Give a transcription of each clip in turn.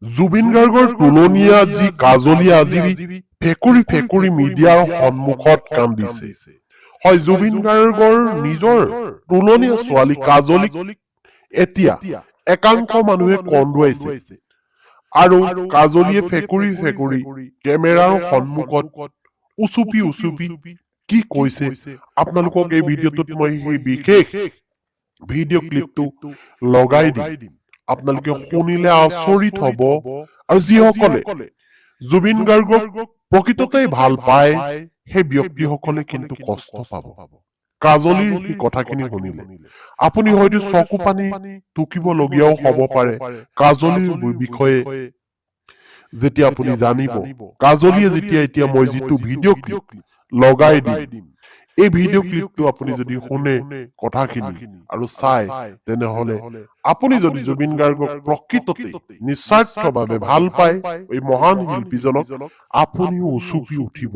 জুবিন গাৰ্গৰ তুলনীয়া যি কাজলী আজি ফেকুৰি মিডিয়াৰ সন্মুখত কান্দিছে। হয়, জুবিন গাৰ্গৰ নিজৰ তুলনীয়া ছোৱালী কাজলীক এতিয়া একাংশ মানুহে কন্দুৱাইছে আৰু কাজলীয়ে ফেকুৰি কেমেৰাৰ সন্মুখত উচুপি কি কৈছে আপোনালোকক এই ভিডিঅ'টোত মই সেই বিশেষ ভিডিঅ' ক্লিপটো লগাই দিম। আপোনালোকে শুনিলে আচৰিত হ'ব আৰু যিসকলে জুবিন গাৰ্গক প্ৰকৃততে ভাল পায় সেই ব্যক্তিসকলে কিন্তু কষ্ট পাব কাজলীৰ সেই কথাখিনি শুনিলে। আপুনি হয়তো চকু পানী টুকিবলগীয়াও হ'ব পাৰে কাজলীৰ বিষয়ে যেতিয়া আপুনি জানিব। কাজলীয়ে যেতিয়া এতিয়া মই যিটো ভিডিঅ' ক্লিপ লগাই দিম, এই ভিডিঅ' ক্লিপটো আপুনি যদি শুনে কথাখিনি আৰু চাই, তেনেহলে আপুনি যদি জুবিন গাৰ্গক প্ৰকৃততে নিস্বাৰ্থভাৱে ভাল পায় এই মহান শিল্পীজনক, আপুনিও উচুপি উঠিব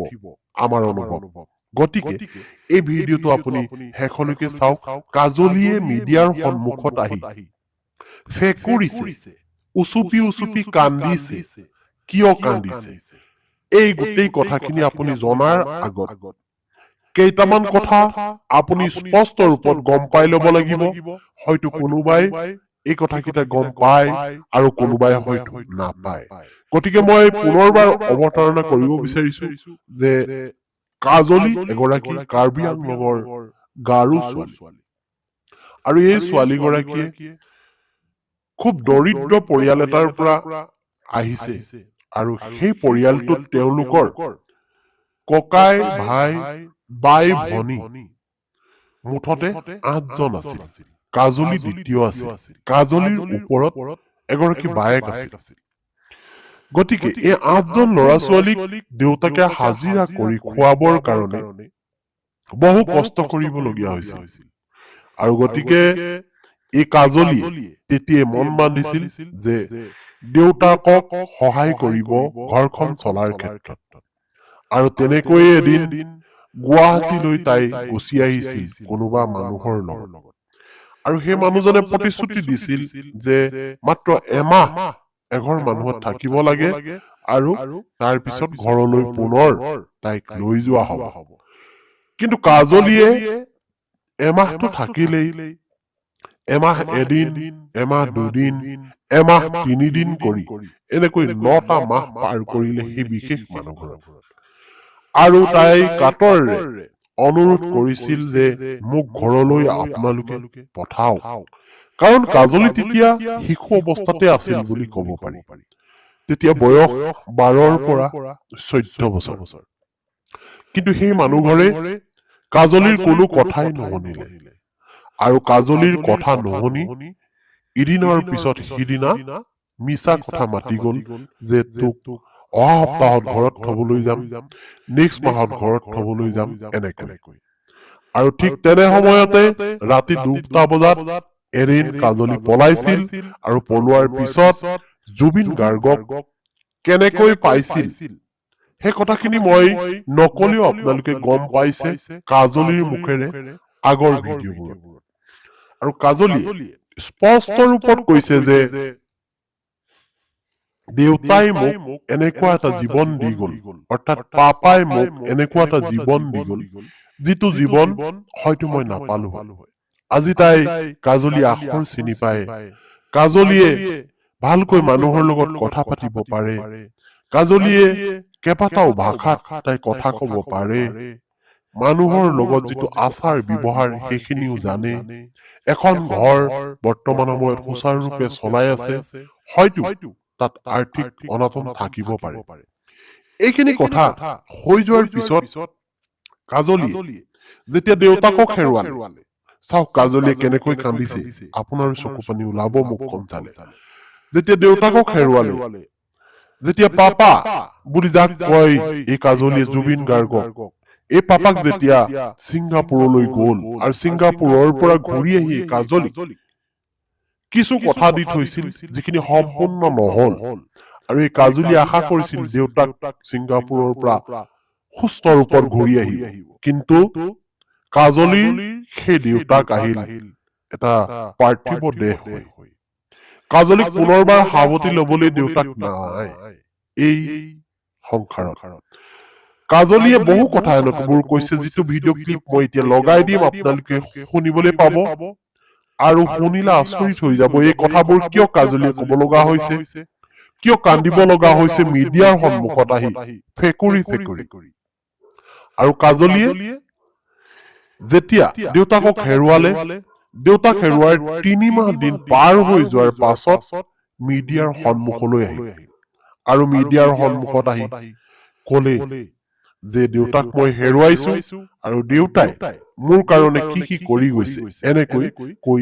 আমাৰ অনুভৱ। গতিকে এই ভিডিঅ'টো আপুনি শেষলৈকে চাওক। কাজলীয়ে মিডিয়াৰ সন্মুখত আহি ফেকুৰিছে, উচুপি কান্দিছে। কিয় কান্দিছে এই গোটেই কথাখিনি আপুনি জনাৰ আগত কেইটামান কথা আপুনি স্পষ্ট ৰূপত গম পাই ল'ব লাগিব। হয়তো কোনোবাই এই কথাকেইটা গম পায় আৰু কোনোবাই হয়তো নাপায়। গতিকে মই পুনৰবাৰ অৱতাৰণা কৰিব বিচাৰিছো যে কাজলী এগৰাকী কাৰ্বি আংলঙৰ গাৰো ছোৱালী আৰু এই ছোৱালীগৰাকীয়ে খুব দৰিদ্ৰ পৰিয়াল এটাৰ পৰা আহিছে আৰু সেই পৰিয়ালটোত তেওঁলোকৰ ককাই ভাই বাই ভনী মুঠতে 8জন আছিল। কাজলী দ্বিতীয় আছিল। কাজলীৰ ওপৰত এগৰাকী বায়েক আছিল। গতিকে এই 8জন ল'ৰা ছোৱালীক দেউতাকে হাজিৰা কৰি খুৱাবৰ কাৰণে বহু কষ্ট কৰিবলগীয়া হৈছিল। আৰু গতিকে এই কাজলীয়ে তেতিয়াই মন বান্ধিছিল যে দেউতাকক সহায় কৰিব ঘৰখন চলাৰ ক্ষেত্ৰত। আৰু তেনেকৈয়ে এদিন গুৱাহাটীলৈ তাই গুচি আহিছিল কোনোবা মানুহৰ লগত। আৰু সেই মানুহজনে প্ৰতিশ্ৰুতি দিছিল যে মাত্ৰ এমাহ এঘৰ মানুহত থাকিব লাগে আৰু তাৰ পিছত ঘৰলৈ পুনৰ তাইক লৈ যোৱা হ'ব। কিন্তু কাজলীয়ে এমাহটো থাকিলেই, এমাহ এদিন, এমাহ দুদিন, এমাহ 3 দিন কৰি এনেকৈ 9টা মাহ পাৰ কৰিলে সেই বিশেষ মানুহঘৰত। আৰু তাই কাতৰেৰে অনুৰোধ কৰিছিল যে মোক ঘৰলৈ আপোনালোকে পঠাওক। কাৰণ কাজলী তেতিয়া শিশু অৱস্থাতে আছিল বুলি ক'ব পাৰি। তেতিয়া বয়স 12ৰ পৰা 14 বছৰ। কিন্তু সেই মানুহঘৰে কাজলীৰ কোনো কথাই নুশুনিলে। আৰু কাজলীৰ কথা নুশুনি ইদিনৰ পিছত সিদিনা মিছা কথা মাতি গল যে তোক অহা সপ্তাহত ঘৰত থবলৈ যাম, নেক্সট মাহত ঘৰত থবলৈ যাম, এনেকৈ। আৰু ঠিক তেনে সময়তে ৰাতি 2টা বজাত এদিন কাজলী পলাইছিল আৰু পলোৱাৰ পিছত জুবিন গাৰ্গক কেনেকৈ পাইছিল সেই কথাখিনি মই নকলেও আপোনালোকে গম পাইছে কাজলীৰ মুখেৰে আগৰ ভিডিঅ'বোৰত। আৰু কাজলীয়ে স্পষ্ট ৰূপত কৈছে যে দেউতাই মোক এনেকুৱা এটা জীৱন দি গল, অৰ্থাৎ পাপাই মোক এনেকুৱা এটা জীৱন দি গল যিটো জীৱন হয়তো মই নাপালো হয়। আজি তাই কাজলী আখৰ চিনি পায়, কাজলীয়ে ভালকৈ মানুহৰ লগত কথা পাতিব পাৰে, কাজলীয়ে কেইবাটাও ভাষাত তাই কথা কব পাৰে, মানুহৰ লগত যিটো আচাৰ ব্যৱহাৰ সেইখিনিও জানে, এখন ঘৰ বৰ্তমান সময়ত সুচাৰুৰূপে চলাই আছে, হয়তো তাত আৰ্থিক অনাটন থাকিব পাৰে। এইখিনি কথা হৈ যোৱাৰ পিছত কাজলীয়ে যেতিয়া দেউতাকক হেৰুৱালে, চাওক কাজলীয়ে কেনেকৈ কান্দিছে, আপোনাৰ চকু পানী ওলাব মুখখন চালে। যেতিয়া দেউতাকক হেৰুৱালে, যেতিয়া পাপা বুলি যাক কয় এই কাজলীয়ে জুবিন গাৰ্গক, এই পাপাক যেতিয়া ছিংগাপুৰলৈ গল আৰু ছিংগাপুৰৰ পৰা ঘূৰি আহি কাজলীক কিছু কথা দি থৈছিল যিখিনি সম্পূৰ্ণ নহল। আৰু এই কাজলীয়ে আশা কৰিছিল দেউতাক ছিংগাপুৰৰ পৰা সুস্থ ৰূপত ঘূৰি আহিব। কিন্তু কাজলীৰ সেই দেউতাক আহিল এটা পাৰ্থিৱ দেহ হৈ। কাজলিক পুনৰবাৰ সাৱটি ল'বলৈ দেউতাক নাই এই সংসাৰত কাজলিয়ে বহু কথা এনেকুৱাবোৰ কৈছে যিটো ভিডিঅ' ক্লিপ মই এতিয়া লগাই দিম আপোনালোকে শুনিবলৈ পাব আৰু শুনিলে আচৰিত হৈ যাব এই কথাবোৰ কিয় কাজলিয়ে ক'ব লগা হৈছে কিয় কান্দিব লগা হৈছে মিডিয়াৰ সন্মুখত আহি ফেকুৰি আৰু কাজলিয়ে যেতিয়া দেউতাকক হেৰুৱালে দেউতাক হেৰুৱাৰ 3 মাহ দিন পাৰ হৈ যোৱাৰ পাছত মিডিয়াৰ সন্মুখলৈ আহিল আৰু মিডিয়াৰ সন্মুখত আহি ক'লে যে দেউতাক মই হেৰুৱাইছো আৰু দেউতাই মোৰ কাৰণে কি কৰি গৈছে এনেকৈ কৈ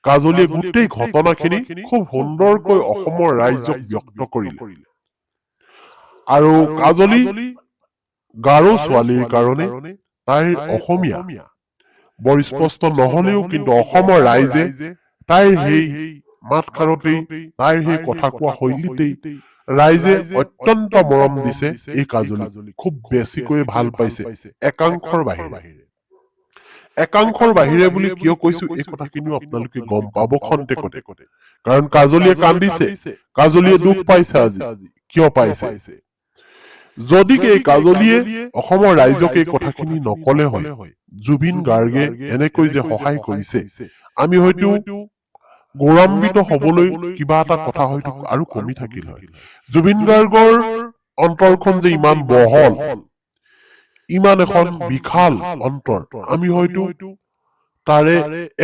কাজলিয়ে গোটেই ঘটনাখিনি খুব সুন্দৰকৈ অসমৰ ৰাইজক ব্যক্ত কৰিলে আৰু কাজলি গাৰো ছোৱালীৰ কাৰণে তাইৰ অসমীয়া বৰ স্পষ্ট নহলেও কিন্তু অসমৰ ৰাইজে তাইৰ সেই মাতষাৰতেই তাইৰ সেই কথা কোৱা শৈলীতেই ৰাইজে অত্যন্ত মৰম দিছে এই কাজলি খুব বেছিকৈ ভাল পাইছে একাংশৰ বাহিৰে বুলি কিয় কৈছো এই কথাখিনিও আপোনালোকে গম পাব খন্তেকতে কাৰণ কাজলিয়ে কান্দিছে কাজলিয়ে দুখ পাইছে আজি কিয় পাইছে যদিকে এই কাজলিয়ে অসমৰ ৰাইজক এই কথাখিনি নকলে হয় জুবিন গাৰ্গে এনেকৈ যে সহায় কৰিছে আমি হয়তো গৌৰৱান্বিত হবলৈ কিবা এটা কথা হয়তো আৰু কমি থাকিল হয় জুবিন গাৰ্গৰ অন্তৰখন যে ইমান বহল ইমান এখন বিশাল অন্তৰ আমি হয়তো তাৰে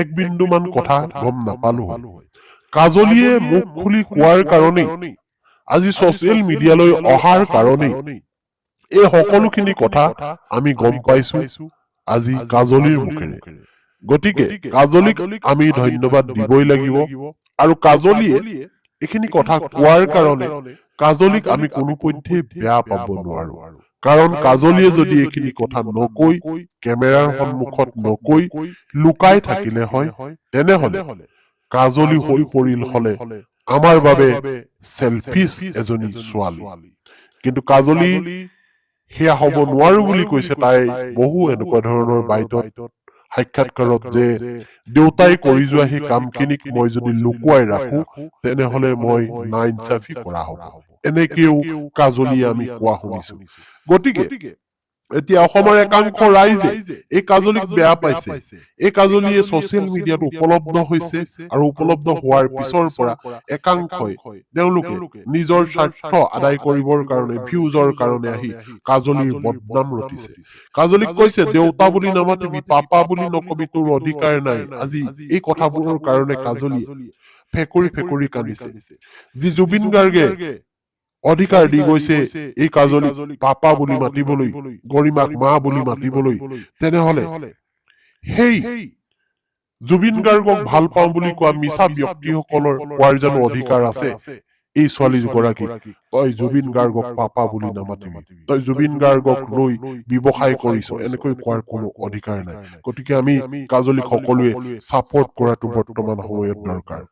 এক বিন্দুমান কথা গম নাপালো হয় কাজলিয়ে মুখ খুলি কোৱাৰ কাৰণেই আজি ছচিয়েল মিডিয়ালৈ অহাৰ কাৰণেই এই সকলোখিনি কথা আমি গম পাইছো আজি কাজলিৰ মুখেৰে গতিকে কাজলিক আমি ধন্যবাদ দিবই লাগিব আৰু কাজলিয়ে এইখিনি কথা কোৱাৰ কাৰণে কাজলিক আমি কোনোপধ্যে বেয়া পাব নোৱাৰো কাৰণ কাজলিয়ে যদি এইখিনি কথা নকৈ কেমেৰাৰ সন্মুখত নকৈ লুকাই থাকিলে হয় তেনেহলে কাজলি হৈ পৰিল হলে আমাৰ বাবে সেলফিশ এজনী ছোৱালী কিন্তু কাজলি সেয়া হ'ব নোৱাৰো বুলি কৈছে তাই বহু এনেকুৱা ধৰণৰ বাইটত সাক্ষাৎকাৰত যে দেউতাই কৰি যোৱা সেই কামখিনিক মই যদি লুকুৱাই ৰাখো তেনেহলে মই নাইনচাফি কৰা হ'ব এনেকেও কাজলিয়ে আমি কোৱা শুনিছো গতিকে এতিয়া অসমৰ একাংশ ৰাইজে এই কাজলিক বেয়া পাইছে এই কাজলিয়ে ছচিয়েল মিডিয়াত উপলব্ধ হৈছে আৰু উপলব্ধ হোৱাৰ পিছৰ পৰা একাংশই তেওঁলোকে নিজৰ স্বাৰ্থ আদায় কৰিবৰ কাৰণে ভিউজৰ কাৰণে আহি কাজলিৰ বদনাম ৰটিছে কাজলিক কৈছে দেউতা বুলি নামাতিবি পাপা বুলি নকবি তোৰ অধিকাৰ নাই আজি এই কথাবোৰৰ কাৰণে কাজলিয়ে ফেকুৰি কান্দিছে যি জুবিন গাৰ্গে অধিকাৰ দি গৈছে এই কাজলিক পাপা বুলি মাতিবলৈ গৰিমাক মা বুলি মাতিবলৈ তেনেহলে সেই জুবিন গাৰ্গক ভাল পাওঁ বুলি কোৱা মিছা ব্যক্তিসকলৰ কোৱাৰ জানো অধিকাৰ আছে এই ছোৱালী গৰাকীক তই জুবিন গাৰ্গক পাপা বুলি নামাতিবি তই জুবিন গাৰ্গক লৈ ব্যৱসায় কৰিছ এনেকৈ কোৱাৰ কোনো অধিকাৰ নাই গতিকে আমি কাজলিক সকলোৱে ছাপোৰ্ট কৰাটো বৰ্তমান সময়ত দৰকাৰ